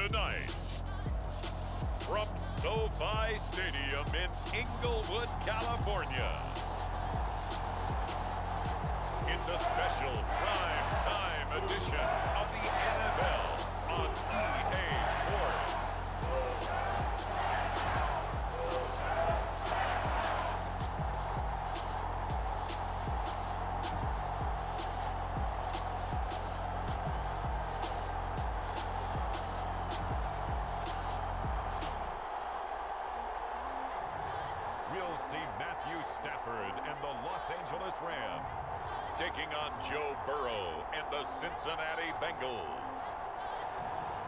tonight. From SoFi Stadium in Inglewood, California, it's a special prime time edition of the NFL on EA Sports. We'll see Matthew Stafford and the Los Angeles Rams taking on Joe Burrow and the Cincinnati Bengals.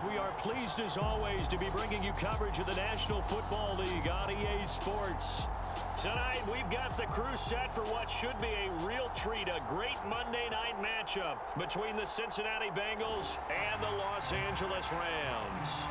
We are pleased as always to be bringing you coverage of the National Football League on EA Sports. Tonight we've got the crew set for what should be a real treat, a great Monday night matchup between the Cincinnati Bengals and the Los Angeles Rams.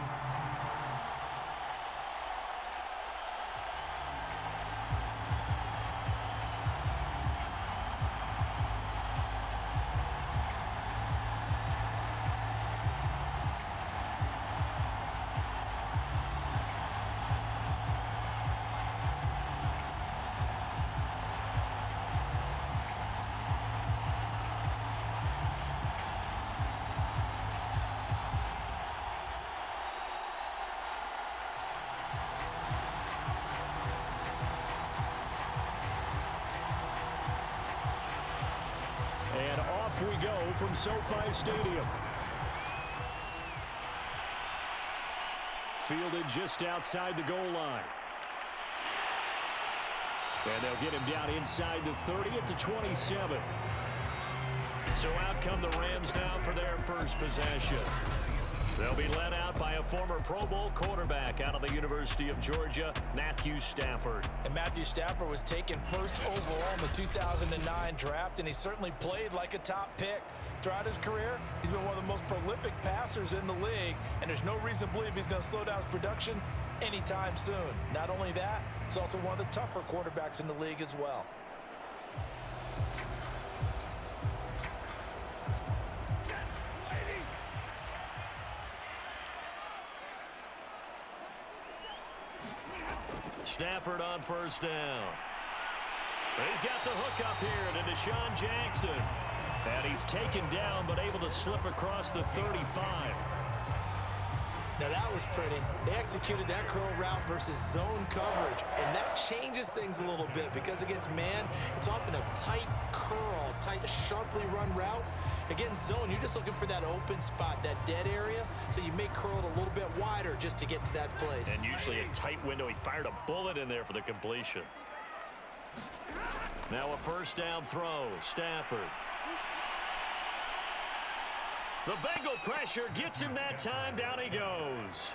And off we go from SoFi Stadium. Fielded just outside the goal line. And they'll get him down inside the 30 at the 27. So out come the Rams now for their first possession. They'll be led out by a former Pro Bowl quarterback out of the University of Georgia, Matthew Stafford. And Matthew Stafford was taken first overall in the 2009 draft, and he certainly played like a top pick. Throughout his career, he's been one of the most prolific passers in the league, and there's no reason to believe he's going to slow down his production anytime soon. Not only that, he's also one of the tougher quarterbacks in the league as well. Stafford on first down. He's got the hook up here to Deshaun Jackson. And he's taken down but able to slip across the 35. Now that was pretty. They executed that curl route versus zone coverage, and that changes things a little bit because against man, it's often a tight curl, tight, sharply run route. Against zone, you're just looking for that open spot, that dead area, so you may curl it a little bit wider just to get to that place. And usually a tight window. He fired a bullet in there for the completion. Now a first down throw, Stafford. The Bengal pressure gets him that time. Down he goes.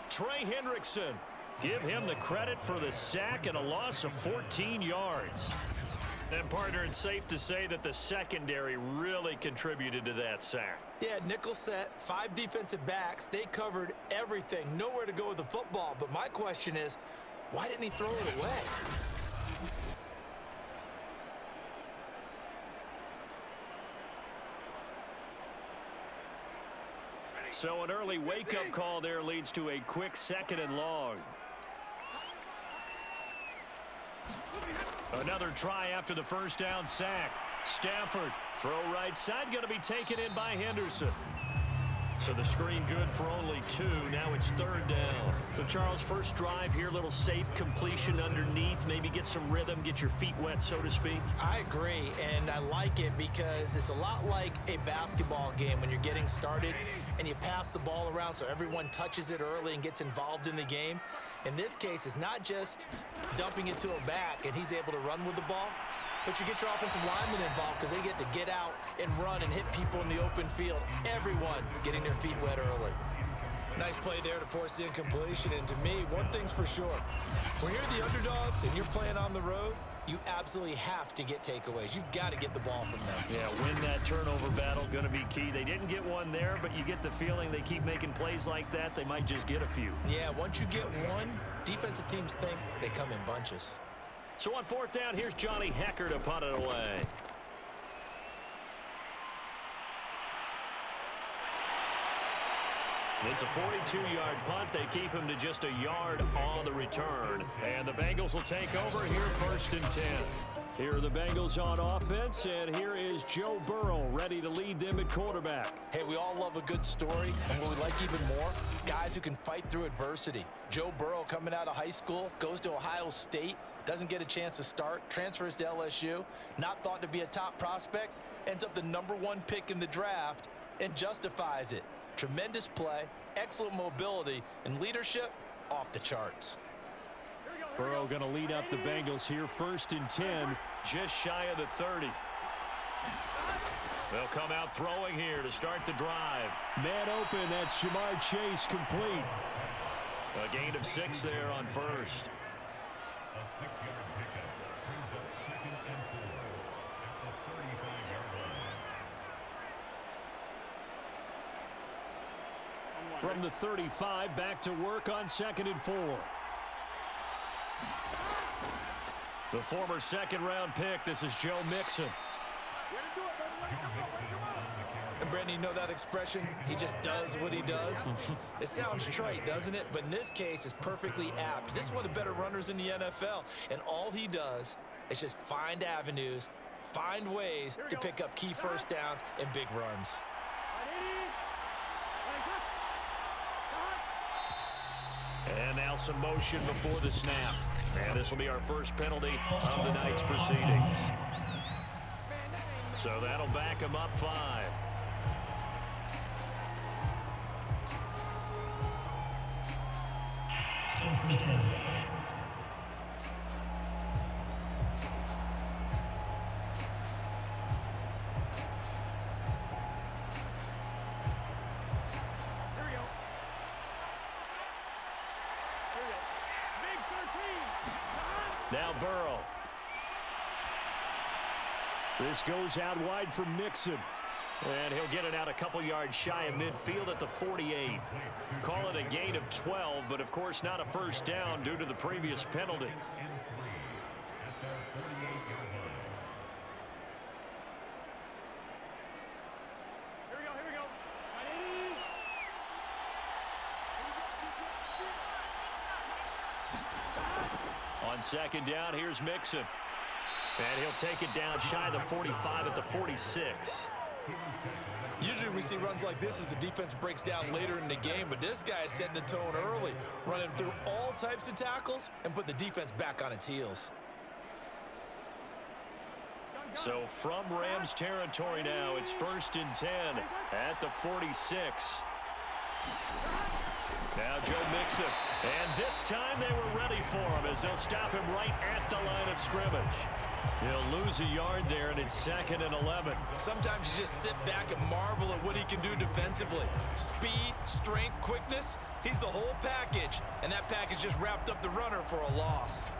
Trey Hendrickson. Give him the credit for the sack and a loss of 14 yards. And, partner, it's safe to say that the secondary really contributed to that sack. Yeah, nickel set, 5 defensive backs. They covered everything. Nowhere to go with the football. But my question is, why didn't he throw it away? So an early wake-up call there leads to a quick 2nd and long. Another try after the first down sack. Stafford, throw right side, going to be taken in by Henderson. So the screen good for only 2. Now it's 3rd down. So, Charles, first drive here, little safe completion underneath. Maybe get some rhythm, get your feet wet, so to speak. I agree, and I like it because it's a lot like a basketball game when you're getting started and you pass the ball around so everyone touches it early and gets involved in the game. In this case, it's not just dumping it to a back and he's able to run with the ball, but you get your offensive linemen involved because they get to get out and run and hit people in the open field. Everyone getting their feet wet early. Nice play there to force the incompletion. And to me, one thing's for sure. When you're the underdogs and you're playing on the road, you absolutely have to get takeaways. You've got to get the ball from them. Yeah, win that turnover battle, going to be key. They didn't get one there, but you get the feeling they keep making plays like that, they might just get a few. Yeah, once you get one, defensive teams think they come in bunches. So on 4th down, here's Johnny Hecker to punt it away. It's a 42-yard punt. They keep him to just a yard on the return. And the Bengals will take over here 1st and 10. Here are the Bengals on offense, and here is Joe Burrow ready to lead them at quarterback. Hey, we all love a good story, and what we like even more, guys who can fight through adversity. Joe Burrow coming out of high school, goes to Ohio State, doesn't get a chance to start, transfers to LSU, not thought to be a top prospect, ends up the #1 pick in the draft, and justifies it. Tremendous play, excellent mobility, and leadership off the charts. Burrow going to lead up the Bengals here 1st and 10, just shy of the 30. They'll come out throwing here to start the drive. Man open, that's Jamar Chase, complete. A gain of 6 there on 1st. From the 35, back to work on 2nd and 4. The former second-round pick, this is Joe Mixon. And Brandon, you know that expression? He just does what he does. It sounds trite, doesn't it? But in this case, it's perfectly apt. This is one of the better runners in the NFL. And all he does is just find avenues, find ways to pick up key first downs and big runs. And now some motion before the snap. And this will be our first penalty of the night's proceedings. So that'll back him up 5. Now Burrow. This goes out wide for Mixon. And he'll get it out a couple yards shy of midfield at the 48. Call it a gain of 12, but of course not a first down due to the previous penalty. On 2nd down, here's Mixon. And he'll take it down shy of the 45 at the 46. Usually we see runs like this as the defense breaks down later in the game, but this guy is setting the tone early, running through all types of tackles and put the defense back on its heels. So from Rams territory now, it's 1st and 10 at the 46. Now Joe Mixon. And this time they were ready for him as they'll stop him right at the line of scrimmage. He'll lose a yard there, and it's 2nd and 11. Sometimes you just sit back and marvel at what he can do defensively. Speed, strength, quickness, he's the whole package. And that package just wrapped up the runner for a loss.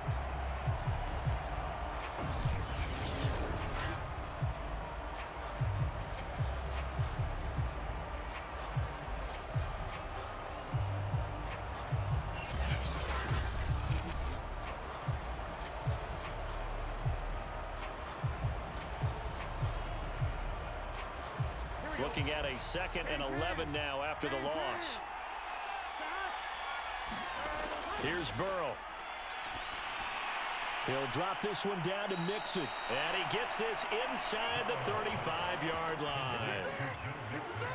Looking at a 2nd and 11 now after the loss. Here's Burrow. He'll drop this one down to Mixon. And he gets this inside the 35-yard line.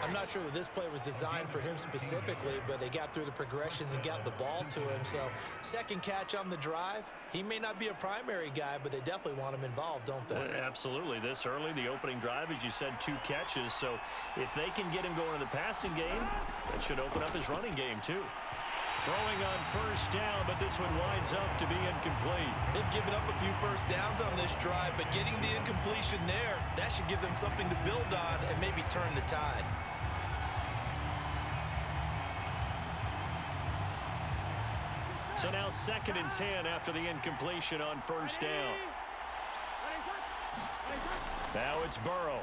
I'm not sure that this play was designed for him specifically, but they got through the progressions and got the ball to him. So 2nd catch on the drive. He may not be a primary guy, but they definitely want him involved, don't they? Absolutely. This early, the opening drive, as you said, 2 catches. So if they can get him going in the passing game, that should open up his running game too. Throwing on 1st down, but this one winds up to be incomplete. They've given up a few first downs on this drive, but getting the incompletion there, that should give them something to build on and maybe turn the tide. So now 2nd and 10 after the incompletion on 1st down. Now it's Burrow.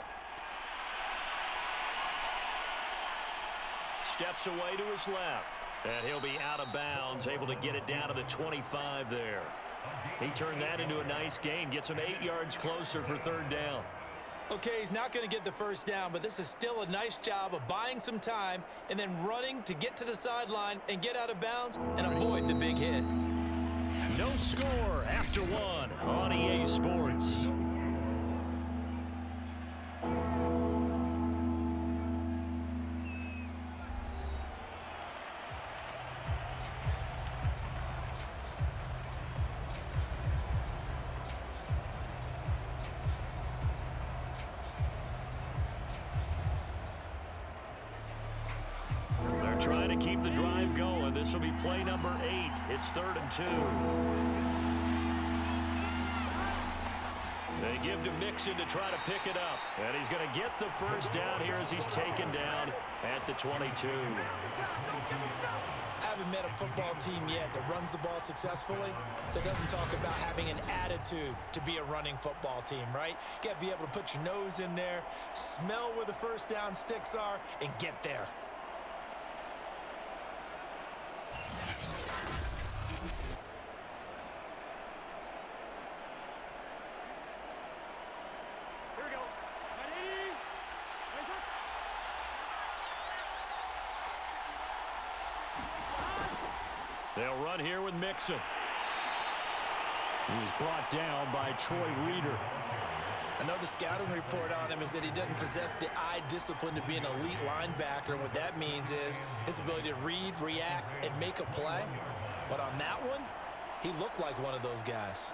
Steps away to his left. And he'll be out of bounds, able to get it down to the 25 there. He turned that into a nice gain, gets him 8 yards closer for 3rd down. Okay, he's not going to get the first down, but this is still a nice job of buying some time and then running to get to the sideline and get out of bounds and avoid the big hit. No score after one on EA Sports. Trying to keep the drive going. This will be play number 8. It's 3rd and 2. They give to Mixon to try to pick it up. And he's going to get the first down here as he's taken down at the 22. I haven't met a football team yet that runs the ball successfully that doesn't talk about having an attitude to be a running football team, right? You got to be able to put your nose in there, smell where the first down sticks are, and get there. They'll run here with Mixon. He was brought down by Troy Reeder. Another scouting report on him is that he doesn't possess the eye discipline to be an elite linebacker. And what that means is his ability to read, react, and make a play. But on that one, he looked like one of those guys.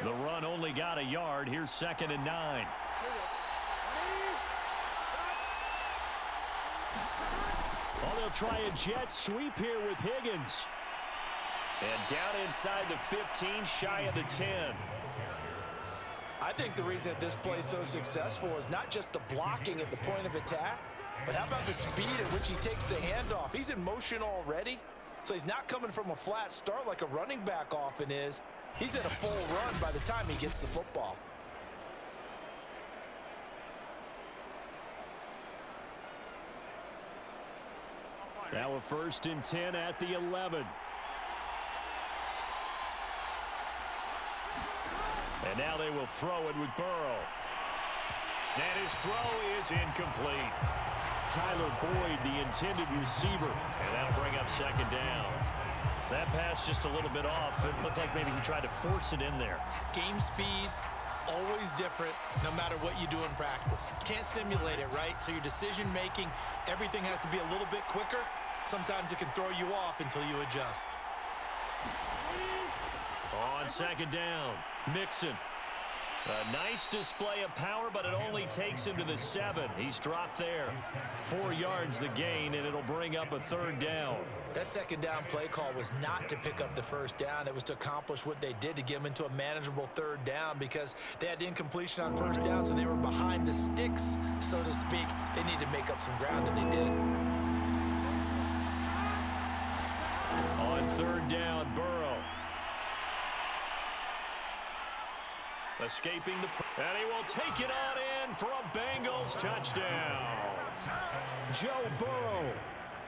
The run only got a yard. Here's 2nd and 9. Oh, they'll try a jet sweep here with Higgins. And down inside the 15, shy of the 10. I think the reason that this play is so successful is not just the blocking at the point of attack, but how about the speed at which he takes the handoff? He's in motion already, so he's not coming from a flat start like a running back often is. He's in a full run by the time he gets the football. Now a 1st and 10 at the 11. And now they will throw it with Burrow. And his throw is incomplete. Tyler Boyd, the intended receiver. And that'll bring up 2nd down. That pass just a little bit off. It looked like maybe he tried to force it in there. Game speed, always different no matter what you do in practice. Can't simulate it, right? So your decision making, everything has to be a little bit quicker. Sometimes it can throw you off until you adjust. On 2nd down, Mixon. A nice display of power, but it only takes him to the 7. He's dropped there. 4 yards the gain, and it'll bring up a 3rd down. That 2nd down play call was not to pick up the first down. It was to accomplish what they did to get them into a manageable 3rd down because they had incompletion on first down, so they were behind the sticks, so to speak. They needed to make up some ground, and they did. On 3rd down, Burrow. Escaping the... And he will take it on in for a Bengals touchdown. Joe Burrow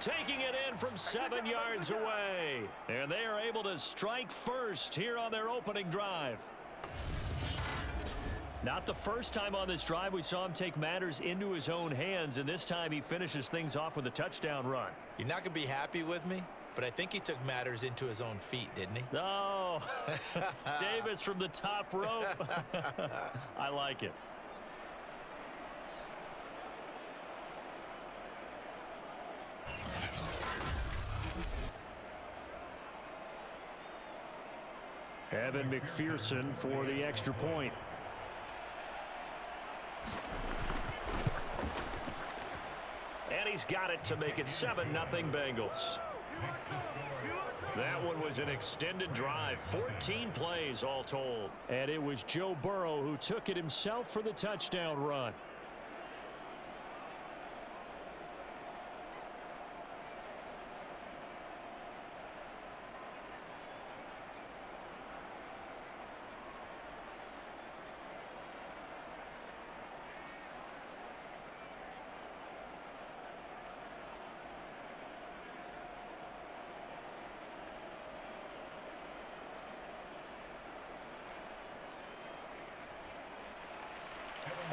taking it in from 7 yards away. And they are able to strike first here on their opening drive. Not the first time on this drive we saw him take matters into his own hands, and this time he finishes things off with a touchdown run. You're not going to be happy with me, but I think he took matters into his own feet, didn't he? Oh, Davis from the top rope. I like it. Evan McPherson for the extra point. And he's got it to make it 7-0 Bengals. That one was an extended drive, 14 plays all told. And it was Joe Burrow who took it himself for the touchdown run.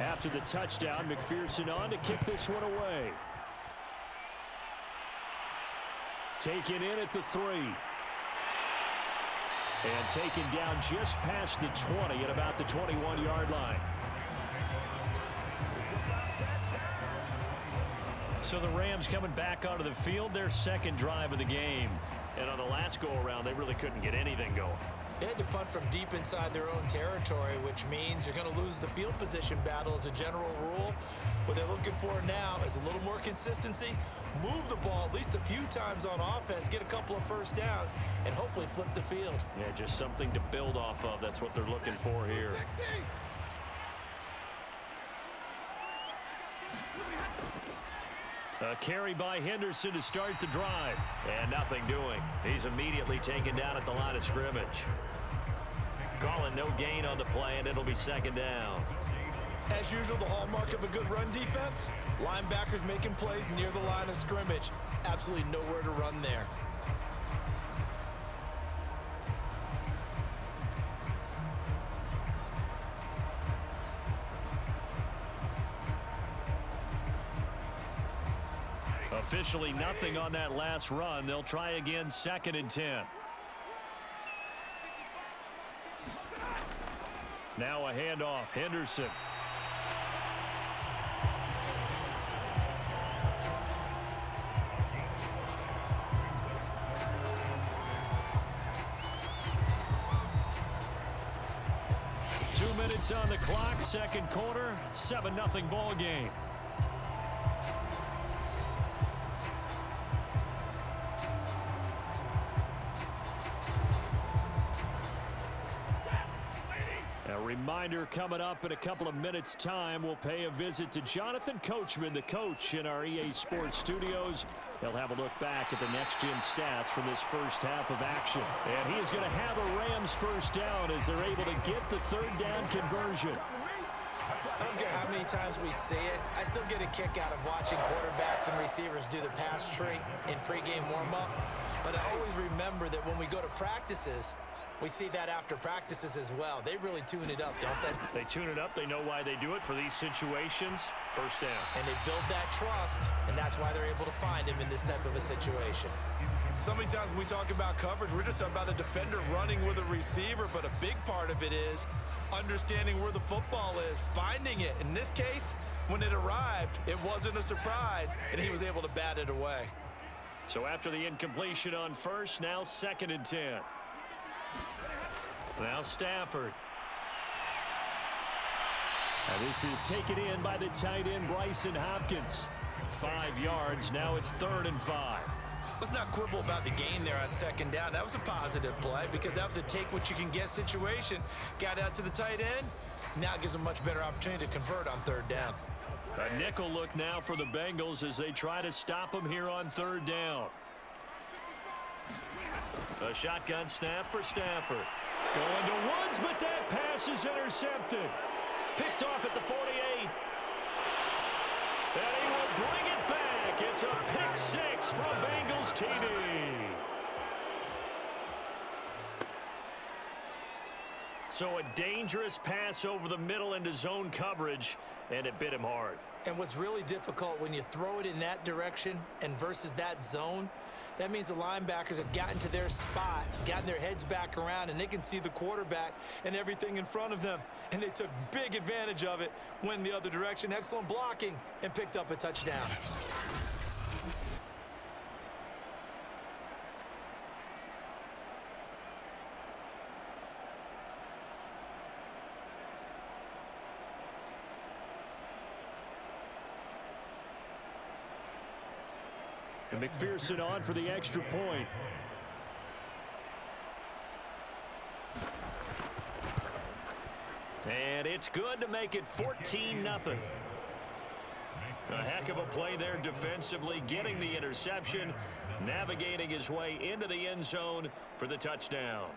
After the touchdown, McPherson on to kick this one away. Taken in at the 3. And taken down just past the 20 at about the 21-yard line. So the Rams coming back onto the field, their second drive of the game. And on the last go-around, they really couldn't get anything going. They had to punt from deep inside their own territory, which means you're going to lose the field position battle as a general rule. What they're looking for now is a little more consistency, move the ball at least a few times on offense, get a couple of first downs, and hopefully flip the field. Yeah, just something to build off of. That's what they're looking for here. A carry by Henderson to start the drive. And nothing doing. He's immediately taken down at the line of scrimmage. Calling no gain on the play, and it'll be second down. As usual, the hallmark of a good run defense, linebackers making plays near the line of scrimmage. Absolutely nowhere to run there. Officially nothing on that last run. They'll try again, 2nd and 10. Now a handoff. Henderson. On the clock, second quarter, 7-0 ball game. A reminder coming up in a couple of minutes' time. We'll pay a visit to Jonathan Coachman, the coach in our EA Sports studios. He'll have a look back at the next-gen stats from this first half of action. And he is going to have a Rams first down as they're able to get the third down conversion. I don't care how many times we see it. I still get a kick out of watching quarterbacks and receivers do the pass tree in pregame warm-up. But I always remember that when we go to practices, we see that after practices as well. They really tune it up, don't they? They tune it up. They know why they do it for these situations. First down. And they build that trust, and that's why they're able to find him in this type of a situation. So many times when we talk about coverage, we're just talking about a defender running with a receiver, but a big part of it is understanding where the football is, finding it. In this case, when it arrived, it wasn't a surprise, and he was able to bat it away. So after the incompletion on first, now 2nd and 10. Now Stafford. And this is taken in by the tight end Bryson Hopkins. 5 yards. Now it's 3rd and 5. Let's not quibble about the gain there on 2nd down. That was a positive play because that was a take-what-you-can-get situation. Got out to the tight end. Now it gives them a much better opportunity to convert on 3rd down. A nickel look now for the Bengals as they try to stop them here on 3rd down. A shotgun snap for Stafford. Going to Woods, but that pass is intercepted. Picked off at the 48. And he will bring it back. It's a pick 6 from Bengals TV. So a dangerous pass over the middle into zone coverage, and it bit him hard. And what's really difficult when you throw it in that direction and versus that zone, that means the linebackers have gotten to their spot, gotten their heads back around, and they can see the quarterback and everything in front of them. And they took big advantage of it, went the other direction, excellent blocking, and picked up a touchdown. And McPherson on for the extra point. And it's good to make it 14-0. A heck of a play there defensively, getting the interception, navigating his way into the end zone for the touchdown.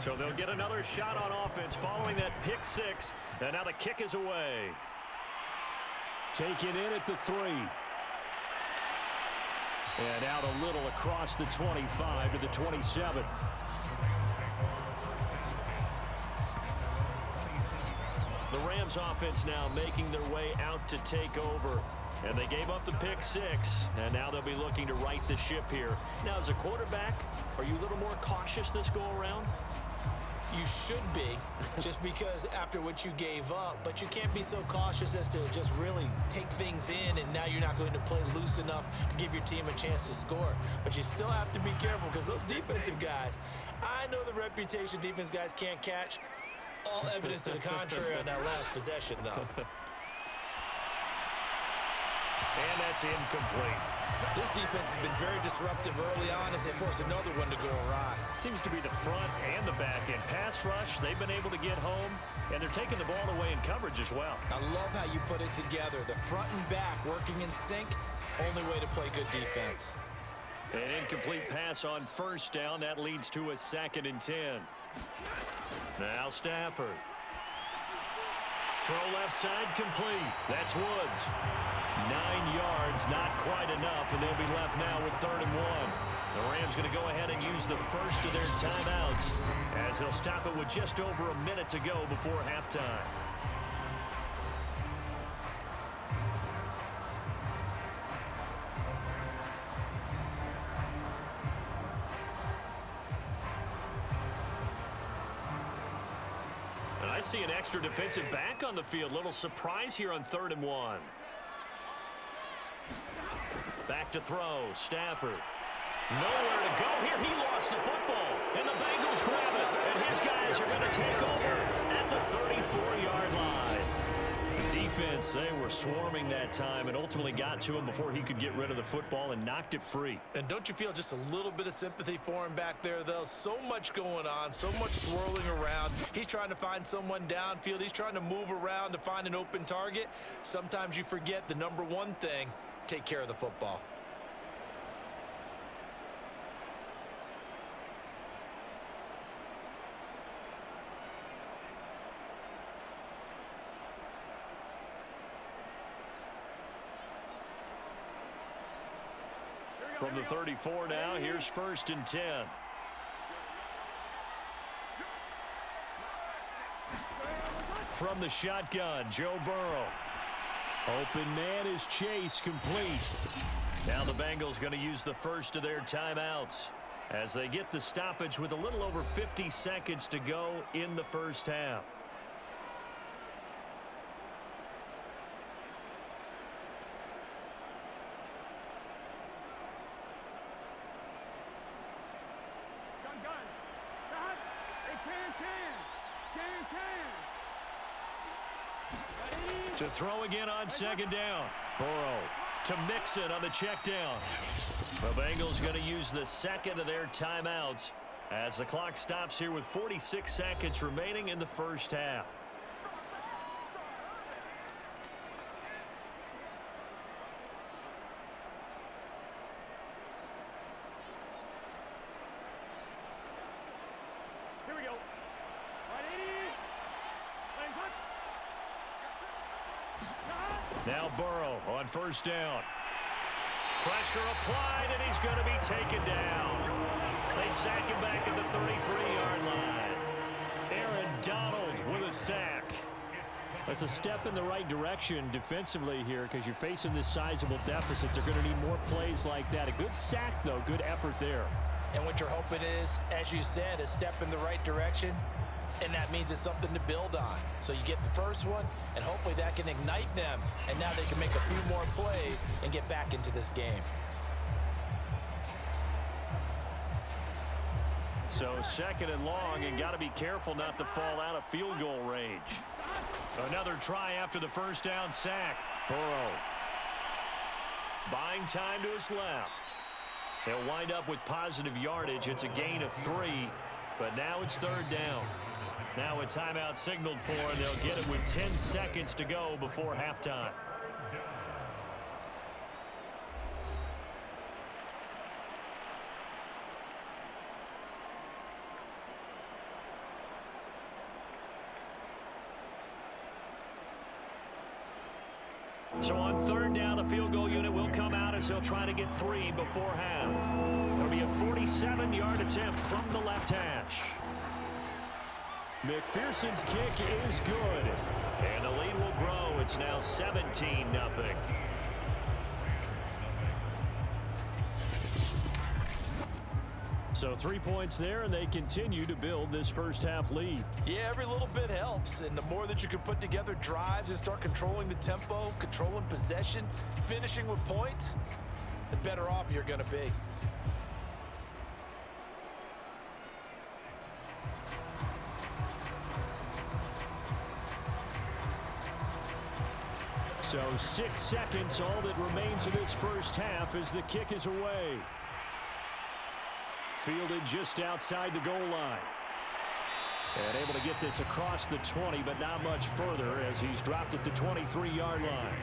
So they'll get another shot on offense following that pick six. And now the kick is away. Taken in at the 3. And out a little across the 25 to the 27. The Rams offense now making their way out to take over. And they gave up the pick six, and now they'll be looking to right the ship here. Now, as a quarterback, are you a little more cautious this go-around? You should be, just because after what you gave up, but you can't be so cautious as to just really take things in, and now you're not going to play loose enough to give your team a chance to score. But you still have to be careful, because those defensive guys, I know the reputation defense guys can't catch. All evidence to the contrary on that last possession, though. And that's incomplete. This defense has been very disruptive early on as they force another one to go awry. Seems to be the front and the back end. Pass rush, they've been able to get home, and they're taking the ball away in coverage as well. I love how you put it together. The front and back working in sync, only way to play good defense. An incomplete pass on first down. That leads to a 2nd and 10. Now Stafford. Throw left side complete. That's Woods. 9 yards, not quite enough, and they'll be left now with 3rd and 1. The Rams going to go ahead and use the first of their timeouts as they'll stop it with just over a minute to go before halftime. I see an extra defensive back on the field. Little surprise here on 3rd and 1. Back to throw. Stafford. Nowhere to go here. He lost the football. And the Bengals grab it. And his guys are going to take over at the 34-yard line. The defense, they were swarming that time and ultimately got to him before he could get rid of the football and knocked it free. And don't you feel just a little bit of sympathy for him back there, though? So much going on, so much swirling around. He's trying to find someone downfield. He's trying to move around to find an open target. Sometimes you forget the number one thing, take care of the football. From the 34 now, here's 1st and 10. From the shotgun, Joe Burrow. Open man is Chase, complete. Now the Bengals going to use the first of their timeouts as they get the stoppage with a little over 50 seconds to go in the first half. To throw again on 2nd down. Burrow to Mixon on the check down. The Bengals going to use the 2nd of their timeouts as the clock stops here with 46 seconds remaining in the first half. Now Burrow on 1st down. Pressure applied, and he's going to be taken down. They sack him back at the 33-yard line. Aaron Donald with a sack. That's a step in the right direction defensively here because you're facing this sizable deficit. They're going to need more plays like that. A good sack, though. Good effort there. And what you're hoping is, as you said, a step in the right direction. And that means it's something to build on. So you get the first one, and hopefully that can ignite them. And now they can make a few more plays and get back into this game. So 2nd and long, and got to be careful not to fall out of field goal range. Another try after the first down sack. Burrow buying time to his left. They'll wind up with positive yardage. It's a gain of 3, but now it's 3rd down. Now a timeout signaled for, and they'll get it with 10 seconds to go before halftime. So on third down, the field goal unit will come out as they'll try to get 3 before half. It'll be a 47-yard attempt from the left hash. McPherson's kick is good. And the lead will grow. It's now 17-0. So 3 points there, and they continue to build this first half lead. Yeah, every little bit helps, and the more that you can put together drives and start controlling the tempo, controlling possession, finishing with points, the better off you're going to be. So 6 seconds, all that remains of this first half as the kick is away. Fielded just outside the goal line. And able to get this across the 20, but not much further as he's dropped at the 23-yard line.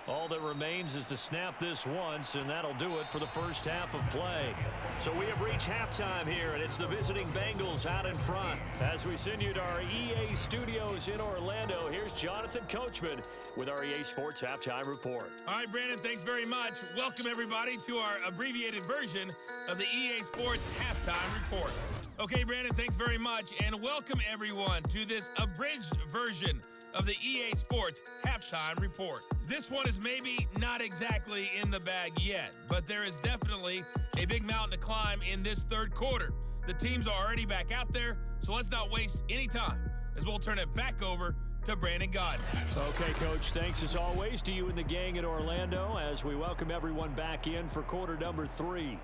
All that remains is to snap this once, and that'll do it for the first half of play. So we have reached halftime here, and it's the visiting Bengals out in front. As we send you to our EA studios in Orlando, here's Jonathan Coachman with our EA Sports Halftime Report. All right, Brandon, thanks very much. Welcome, everybody, to our abbreviated version of the EA Sports Halftime Report. Okay, Brandon, thanks very much, and welcome, everyone, to this abridged version of the EA Sports Halftime Report. This one is maybe not exactly in the bag yet, but there is definitely a big mountain to climb in this third quarter. The teams are already back out there, so let's not waste any time as we'll turn it back over to Brandon Gaudin. Okay, Coach, thanks as always to you and the gang in Orlando as we welcome everyone back in for quarter number 3.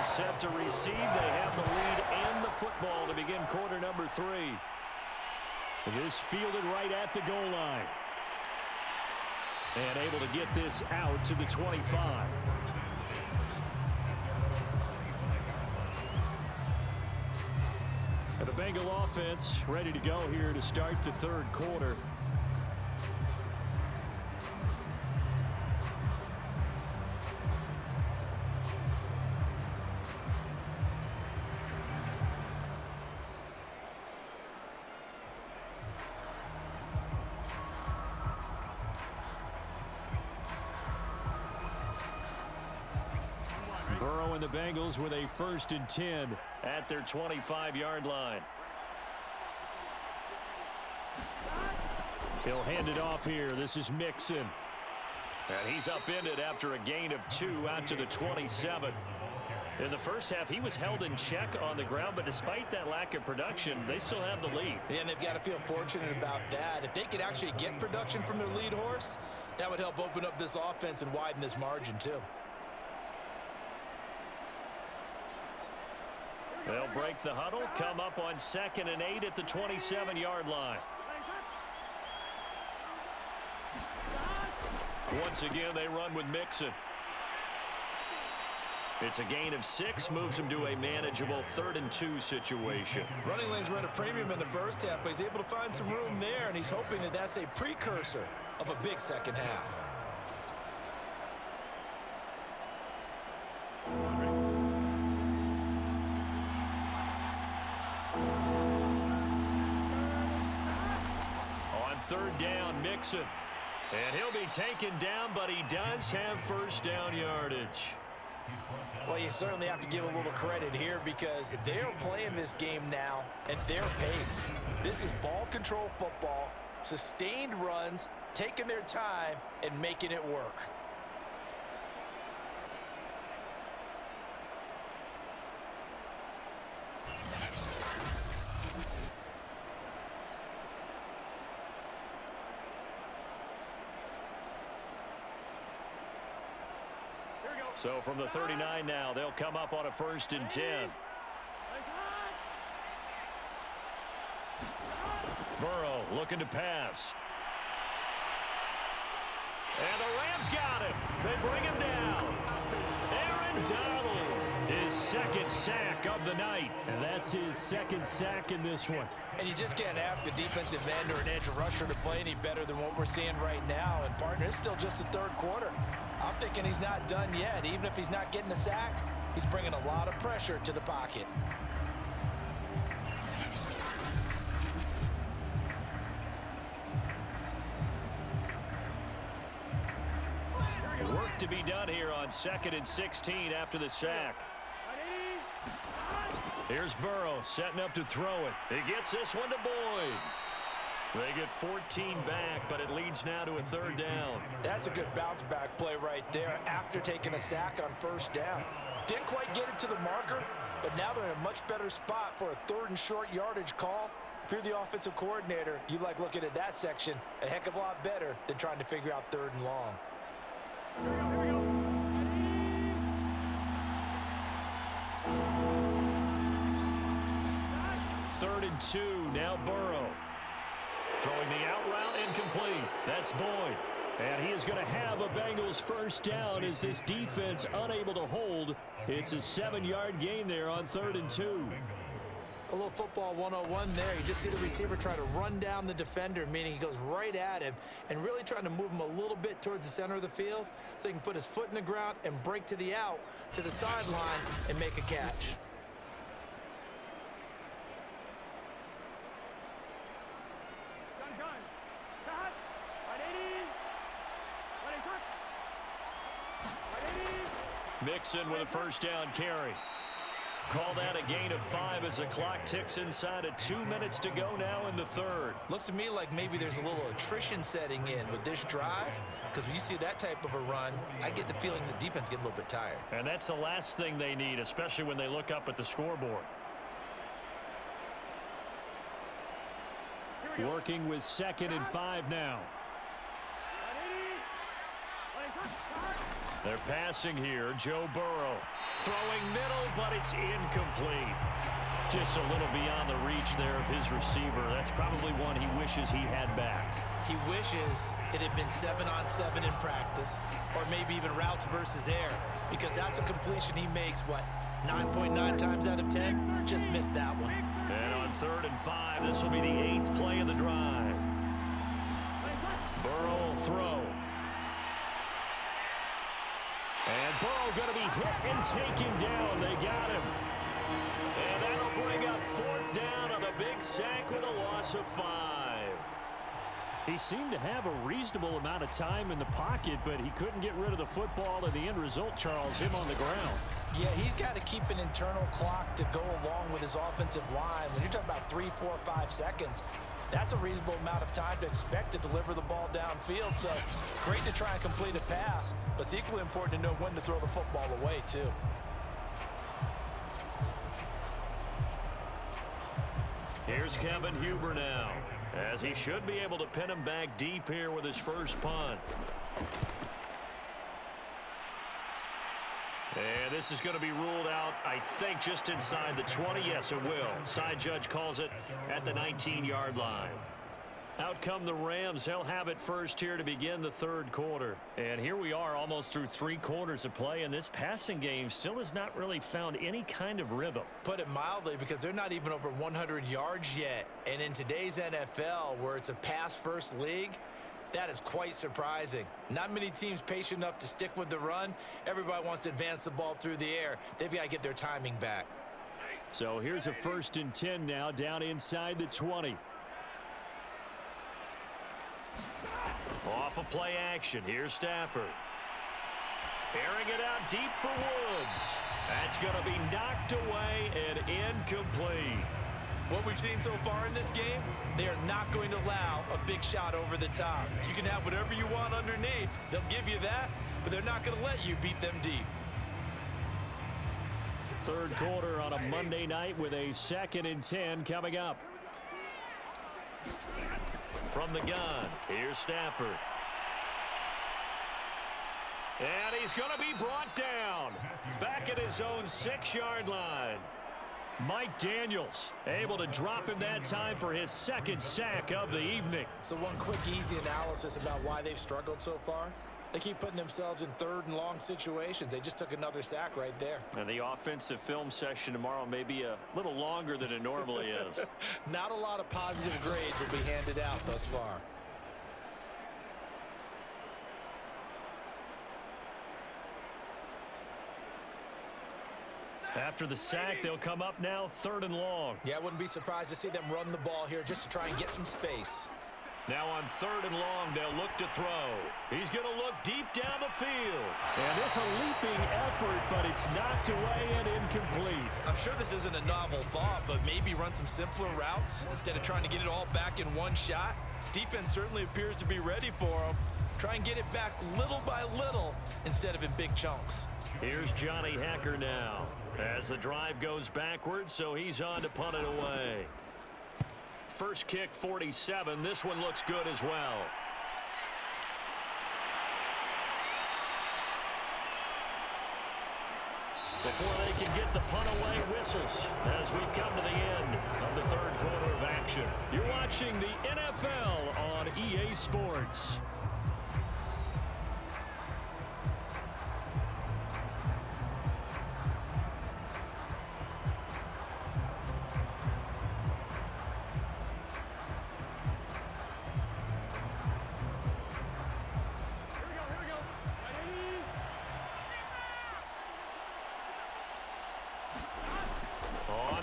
Set to receive. They have the lead and the football to begin quarter number 3. This fielded right at the goal line. And able to get this out to the 25. And the Bengal offense ready to go here to start the third quarter. Burrow and the Bengals with a 1st and 10 at their 25-yard line. He'll hand it off here. This is Mixon. And he's upended after a gain of 2 out to the 27. In the first half, he was held in check on the ground, but despite that lack of production, they still have the lead. Yeah, and they've got to feel fortunate about that. If they could actually get production from their lead horse, that would help open up this offense and widen this margin, too. They'll break the huddle, come up on 2nd and 8 at the 27-yard line. Once again, they run with Mixon. It's a gain of 6, moves him to a manageable 3rd and 2 situation. Running lanes were at a premium in the first half, but he's able to find some room there, and he's hoping that that's a precursor of a big second half. On 3rd down, Mixon. And he'll be taken down, but he does have 1st down yardage. Well, you certainly have to give a little credit here because they're playing this game now at their pace. This is ball control football, sustained runs, taking their time and making it work. So from the 39 now, they'll come up on a 1st and 10. Burrow looking to pass. And the Rams got him. They bring him down. Aaron Donald, his 2nd sack of the night. And that's his 2nd sack in this one. And you just can't ask a defensive end or an edge rusher to play any better than what we're seeing right now. And, partner, it's still just the 3rd quarter. I'm thinking he's not done yet. Even if he's not getting a sack, he's bringing a lot of pressure to the pocket. Work to be done here on 2nd and 16 after the sack. Here's Burrow setting up to throw it. He gets this one to Boyd. They get 14 back, but it leads now to a 3rd down. That's a good bounce back play right there after taking a sack on 1st down. Didn't quite get it to the marker, but now they're in a much better spot for a 3rd and short yardage call. If you're the offensive coordinator, you like looking at that section a heck of a lot better than trying to figure out 3rd and long. 3rd and 2, now Burrow. Throwing the out route incomplete. That's Boyd. And he is going to have a Bengals 1st down as this defense unable to hold. It's a 7-yard gain there on 3rd and 2. A little football 101 there. You just see the receiver try to run down the defender, meaning he goes right at him and really trying to move him a little bit towards the center of the field so he can put his foot in the ground and break to the out, to the sideline, and make a catch. Mixon with a 1st down carry. Call that a gain of 5 as the clock ticks inside of 2 minutes to go now in the 3rd. Looks to me like maybe there's a little attrition setting in with this drive, because when you see that type of a run, I get the feeling the defense getting a little bit tired. And that's the last thing they need, especially when they look up at the scoreboard. Working with 2nd and 5 now. They're passing here. Joe Burrow throwing middle, but it's incomplete. Just a little beyond the reach there of his receiver. That's probably one he wishes he had back. He wishes it had been 7-on-7 in practice, or maybe even routes versus air, because that's a completion he makes, what, 9.9 times out of 10? Just missed that one. And on 3rd and 5, this will be the 8th play of the drive. Burrow will throw. And Burrow going to be hit and taken down. They got him. And that'll bring up 4th down on a big sack with a loss of 5. He seemed to have a reasonable amount of time in the pocket, but he couldn't get rid of the football, and the end result, Charles, him on the ground. Yeah, he's got to keep an internal clock to go along with his offensive line. When you're talking about 3, 4, 5 seconds, that's a reasonable amount of time to expect to deliver the ball downfield. So great to try and complete a pass, but it's equally important to know when to throw the football away, too. Here's Kevin Huber now, as he should be able to pin him back deep here with his first punt. And this is going to be ruled out, I think, just inside the 20. Yes, it will. Side judge calls it at the 19-yard line. Out come the Rams. They'll have it first here to begin the 3rd quarter. And here we are almost through 3 quarters of play, and this passing game still has not really found any kind of rhythm. Put it mildly, because they're not even over 100 yards yet. And in today's NFL, where it's a pass-first league, that is quite surprising. Not many teams patient enough to stick with the run. Everybody wants to advance the ball through the air. They've got to get their timing back. So here's a 1st and 10 now, down inside the 20. Off of play action. Here's Stafford. Airing it out deep for Woods. That's going to be knocked away and incomplete. What we've seen so far in this game, they are not going to allow a big shot over the top. You can have whatever you want underneath. They'll give you that, but they're not going to let you beat them deep. 3rd quarter on a Monday night with a 2nd and 10 coming up. From the gun, here's Stafford. And he's going to be brought down back at his own 6-yard line. Mike Daniels able to drop him that time for his second sack of the evening. So one quick, easy analysis about why they've struggled so far. They keep putting themselves in third and long situations. They just took another sack right there. And the offensive film session tomorrow may be a little longer than it normally is. Not a lot of positive grades will be handed out thus far. After the sack, they'll come up now 3rd and long. Yeah, I wouldn't be surprised to see them run the ball here just to try and get some space. Now on 3rd and long, they'll look to throw. He's going to look deep down the field. And it's a leaping effort, but it's knocked away and incomplete. I'm sure this isn't a novel thought, but maybe run some simpler routes instead of trying to get it all back in one shot. Defense certainly appears to be ready for them. Try and get it back little by little instead of in big chunks. Here's Johnny Hacker now as the drive goes backwards, so he's on to punt it away. First kick, 47. This one looks good as well. Before they can get the punt away, whistles as we've come to the end of the 3rd quarter of action. You're watching the NFL on EA Sports.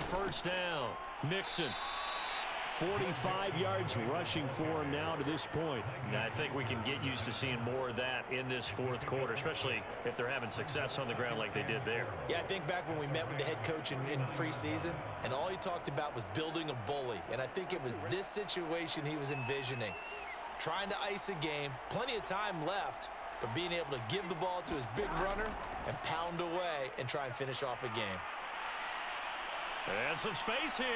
First down, Mixon. 45 yards rushing for him now to this point. Now, I think we can get used to seeing more of that in this 4th quarter, especially if they're having success on the ground like they did there. Yeah, I think back when we met with the head coach in preseason, and all he talked about was building a bully. And I think it was this situation he was envisioning. Trying to ice a game, plenty of time left, but being able to give the ball to his big runner and pound away and try and finish off a game. And some space here.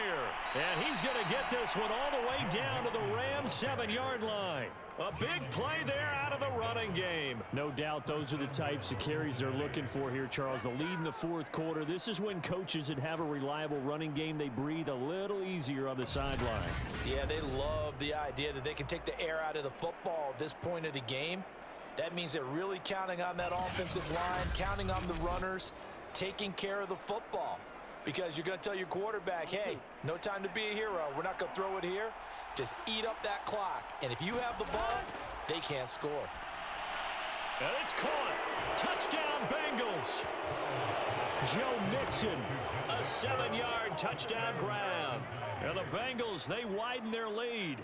And he's going to get this one all the way down to the Rams' 7-yard line. A big play there out of the running game. No doubt those are the types of carries they're looking for here, Charles. The lead in the 4th quarter. This is when coaches that have a reliable running game, they breathe a little easier on the sideline. Yeah, they love the idea that they can take the air out of the football at this point of the game. That means they're really counting on that offensive line, counting on the runners, taking care of the football. Because you're going to tell your quarterback, hey, no time to be a hero. We're not going to throw it here. Just eat up that clock. And if you have the ball, they can't score. And it's caught. Touchdown, Bengals. Joe Mixon, a 7-yard touchdown grab. And the Bengals, they widen their lead.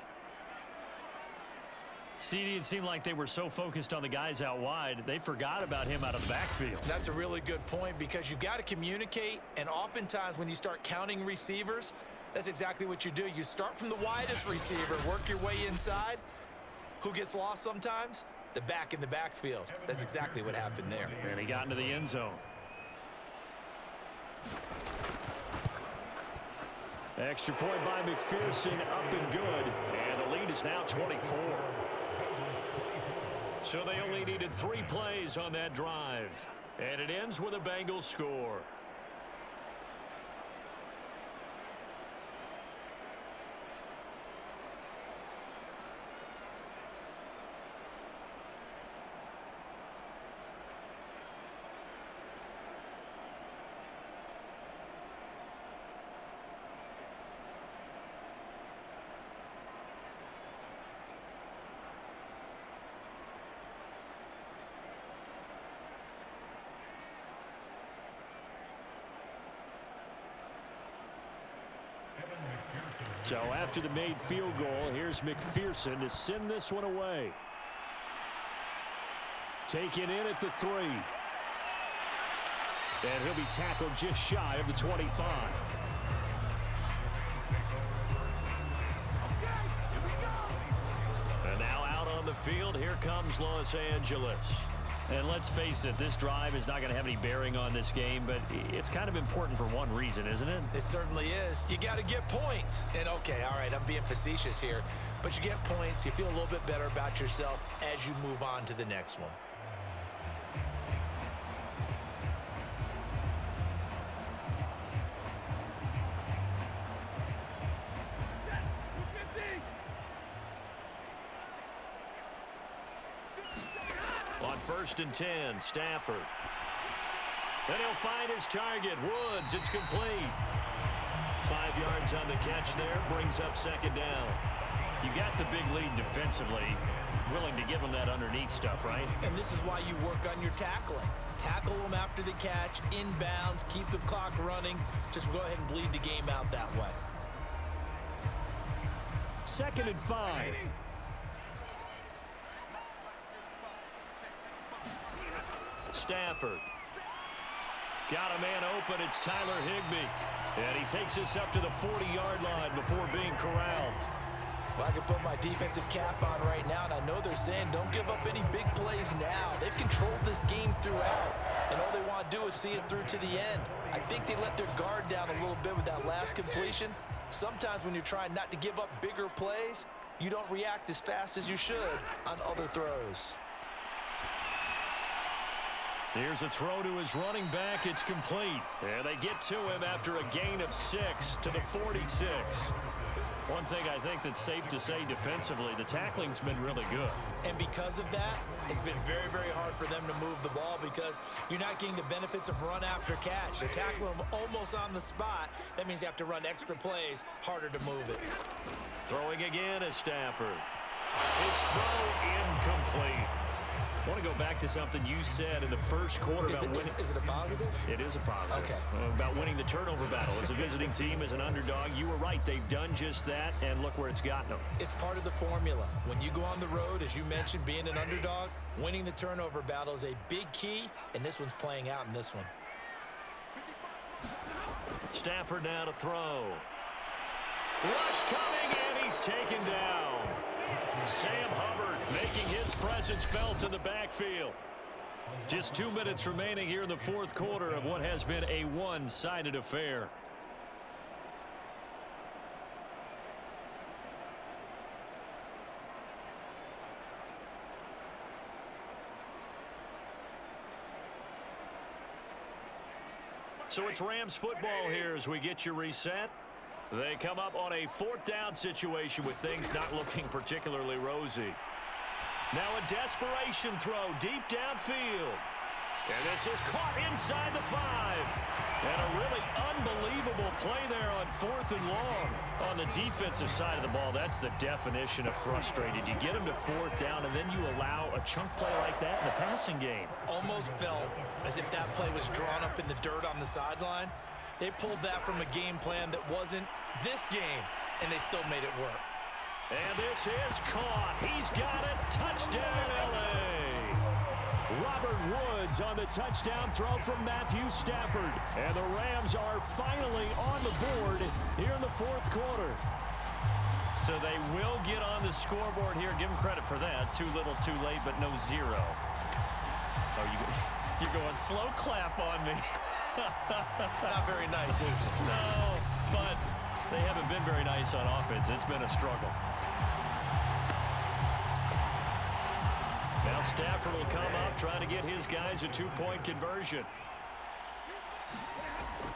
CD, it seemed like they were so focused on the guys out wide, they forgot about him out of the backfield. That's a really good point because you've got to communicate, and oftentimes when you start counting receivers, that's exactly what you do. You start from the widest receiver, work your way inside. Who gets lost sometimes? The back in the backfield. That's exactly what happened there. And he got into the end zone. Extra point by McPherson, up and good. And the lead is now 24. So they only needed 3 plays on that drive. And it ends with a Bengals score. So after the made field goal, here's McPherson to send this one away. Taken in at the 3. And he'll be tackled just shy of the 25. And now out on the field, here comes Los Angeles. And let's face it, this drive is not going to have any bearing on this game, but it's kind of important for one reason, isn't it? It certainly is. You got to get points. And okay, all right, I'm being facetious here, but you get points, you feel a little bit better about yourself as you move on to the next one. On 1st and 10, Stafford. And he'll find his target, Woods. It's complete. 5 yards on the catch there, brings up 2nd down. You got the big lead defensively. Willing to give them that underneath stuff, right? And this is why you work on your tackling. Tackle them after the catch, inbounds, keep the clock running. Just go ahead and bleed the game out that way. 2nd and 5. Stafford. Got a man open. It's Tyler Higbee. And he takes us up to the 40-yard line before being corralled. Well, I can put my defensive cap on right now, and I know they're saying don't give up any big plays now. They've controlled this game throughout, and all they want to do is see it through to the end. I think they let their guard down a little bit with that last completion. Sometimes when you're trying not to give up bigger plays, you don't react as fast as you should on other throws. Here's a throw to his running back. It's complete. And they get to him after a gain of 6 to the 46. One thing I think that's safe to say defensively, the tackling's been really good. And because of that, it's been very, very hard for them to move the ball because you're not getting the benefits of run after catch. They're tackling them almost on the spot. That means you have to run extra plays, harder to move it. Throwing again is Stafford. His throw incomplete. I want to go back to something you said in the first quarter about winning. Is it a positive? It is a positive. Okay. About winning the turnover battle. As a visiting team, as an underdog, you were right. They've done just that, and look where it's gotten them. It's part of the formula. When you go on the road, as you mentioned, being an underdog, winning the turnover battle is a big key, and this one's playing out in this one. Stafford now to throw. Rush coming, and he's taken down. Sam Hubbard making his presence felt in the backfield. Just 2 minutes remaining here in the 4th quarter of what has been a one-sided affair. So it's Rams football here as we get you reset. They come up on a 4th down situation with things not looking particularly rosy. Now a desperation throw deep downfield. And this is caught inside the 5. And a really unbelievable play there on 4th and long. On the defensive side of the ball, that's the definition of frustrated. You get them to 4th down, and then you allow a chunk play like that in the passing game. Almost felt as if that play was drawn up in the dirt on the sideline. They pulled that from a game plan that wasn't this game, and they still made it work. And this is caught. He's got it. Touchdown, L.A. Robert Woods on the touchdown throw from Matthew Stafford. And the Rams are finally on the board here in the 4th quarter. So they will get on the scoreboard here. Give them credit for that. Too little, too late, but no 0. Oh, you're going slow clap on me. Not very nice, is it? No, but they haven't been very nice on offense. It's been a struggle. Now Stafford will come up trying to get his guys a 2-point conversion.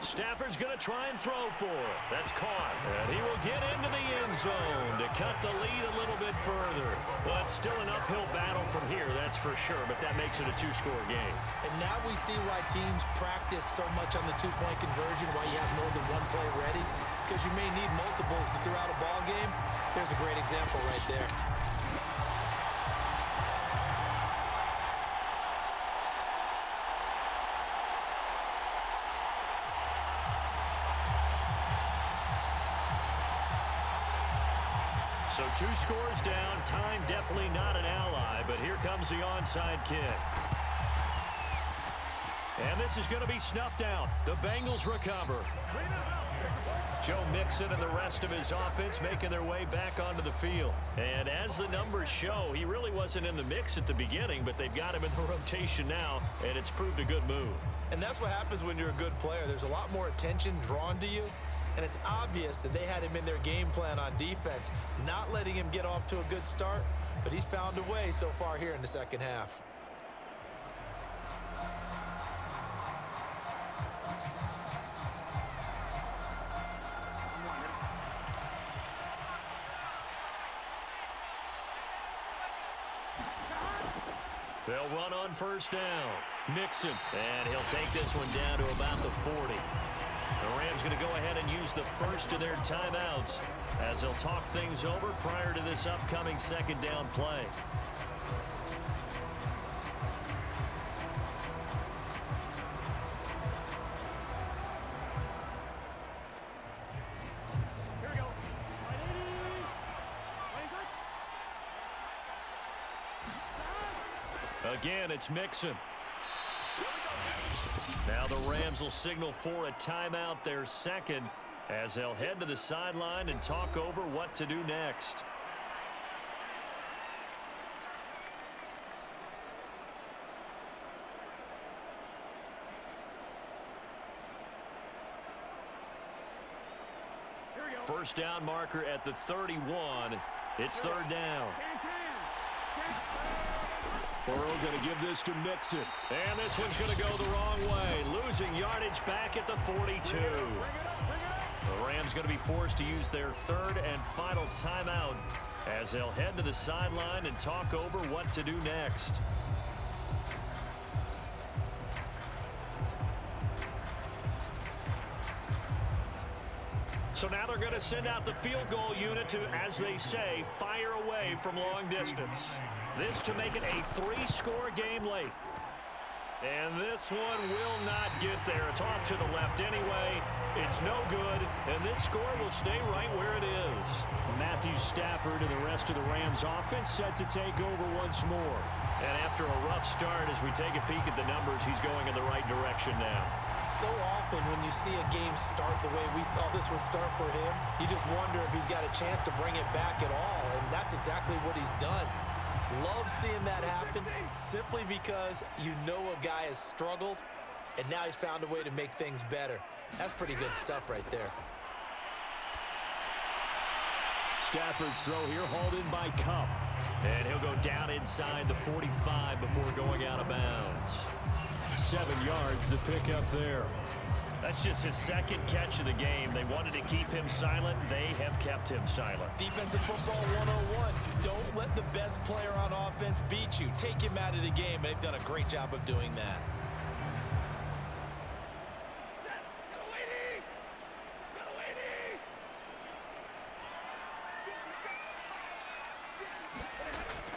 Stafford's going to try and throw for it. That's caught. And he will get into the end zone to cut the lead a little bit further. But still an uphill battle from here, that's for sure. But that makes it a 2-score game. And now we see why teams practice so much on the 2-point conversion, why you have more than one play ready. Because you may need multiples throughout a ball game. There's a great example right there. So 2 scores down. Time definitely not an ally, but here comes the onside kick. And this is going to be snuffed out. The Bengals recover. Joe Mixon and the rest of his offense making their way back onto the field. And as the numbers show, he really wasn't in the mix at the beginning, but they've got him in the rotation now, and it's proved a good move. And that's what happens when you're a good player. There's a lot more attention drawn to you. And it's obvious that they had him in their game plan on defense, not letting him get off to a good start. But he's found a way so far here in the second half. They'll run on first down. Mixon. And he'll take this one down to about the 40. The Rams going to go ahead and use the first of their timeouts as they'll talk things over prior to this upcoming second down play. Again, it's Mixon. Now the Rams will signal for a timeout, their second, as they'll head to the sideline and talk over what to do next. First down marker at the 31. It's third down. Burrow going to give this to Mixon. And this one's going to go the wrong way. Losing yardage back at the 42. The Rams going to be forced to use their third and final timeout as they'll head to the sideline and talk over what to do next. So now they're going to send out the field goal unit to, as they say, fire away from long distance. This to make it a 3-score game late. And this one will not get there. It's off to the left anyway. It's no good, and this score will stay right where it is. Matthew Stafford and the rest of the Rams offense set to take over once more. And after a rough start, as we take a peek at the numbers, he's going in the right direction now. So often when you see a game start the way we saw this one start for him, you just wonder if he's got a chance to bring it back at all, and that's exactly what he's done. Love seeing that happen simply because you know a guy has struggled, and now he's found a way to make things better. That's pretty good stuff right there. Stafford's throw here hauled in by Cup. And he'll go down inside the 45 before going out of bounds. 7 yards, the pickup there. That's just his second catch of the game. They wanted to keep him silent. They have kept him silent. Defensive football 101. Don't let the best player on offense beat you. Take him out of the game. They've done a great job of doing that.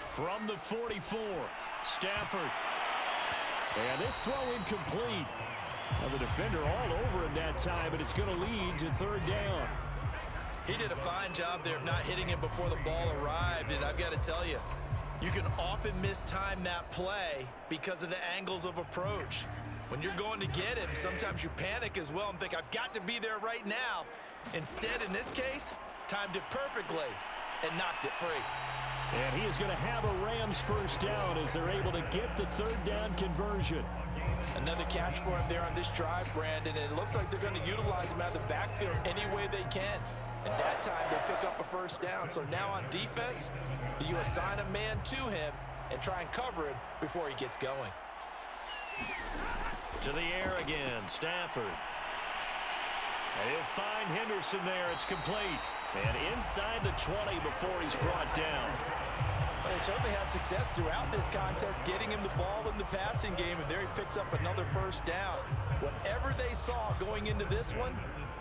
From the 44, Stafford. And this throw incomplete. Now the defender all over him that time, but it's going to lead to third down. He did a fine job there of not hitting him before the ball arrived, and I've got to tell you, you can often mistime that play because of the angles of approach. When you're going to get him, sometimes you panic as well and think, I've got to be there right now. Instead, in this case, timed it perfectly and knocked it free. And he is going to have a Rams first down as they're able to get the third down conversion. Another catch for him there on this drive, Brandon, and it looks like they're going to utilize him out of the backfield any way they can. And that time they pick up a first down. So now on defense, do you assign a man to him and try and cover him before he gets going? To the air again, Stafford. And he'll find Henderson there. It's complete. And inside the 20 before he's brought down. Well, they certainly had success throughout this contest, getting him the ball in the passing game, and there he picks up another first down. Whatever they saw going into this one,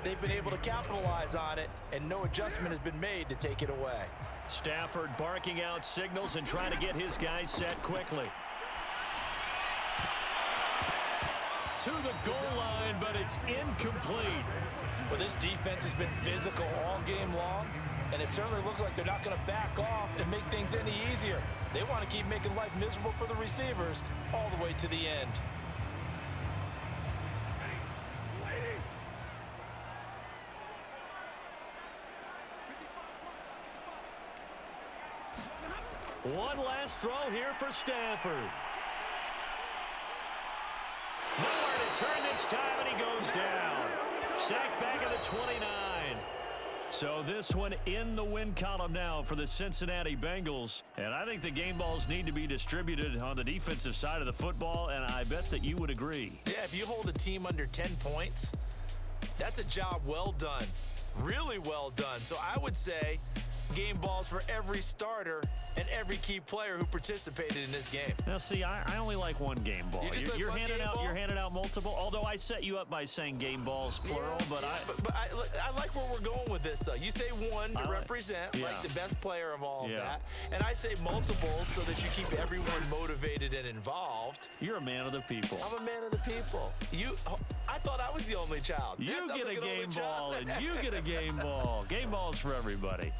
they've been able to capitalize on it, and no adjustment has been made to take it away. Stafford barking out signals and trying to get his guys set quickly. To the goal line, but it's incomplete. Well, this defense has been physical all game long, and it certainly looks like they're not going to back off and make things any easier. They want to keep making life miserable for the receivers all the way to the end. One last throw here for Stafford. Nowhere to turn this time, and he goes down. Sacked back at the 29. So this one in the win column now for the Cincinnati Bengals. And I think the game balls need to be distributed on the defensive side of the football, and I bet that you would agree. Yeah, if you hold a team under 10 points, that's a job well done. Really well done. So I would say game balls for every starter and every key player who participated in this game. Now, see, I only like one game ball. You're handing out multiple. Although I set you up by saying game balls plural, but I like where we're going with this. You say one to represent, like the best player of all of that, and I say multiples so that you keep everyone motivated and involved. You're a man of the people. I'm a man of the people. I thought I was the only child. You get a game ball, and you get a game ball. Game balls for everybody.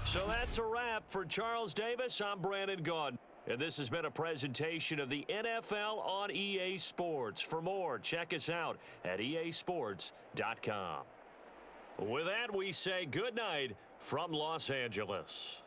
So that's a wrap for Charles Davis. I'm Brandon Gaudin. And this has been a presentation of the NFL on EA Sports. For more, check us out at easports.com. With that, we say good night from Los Angeles.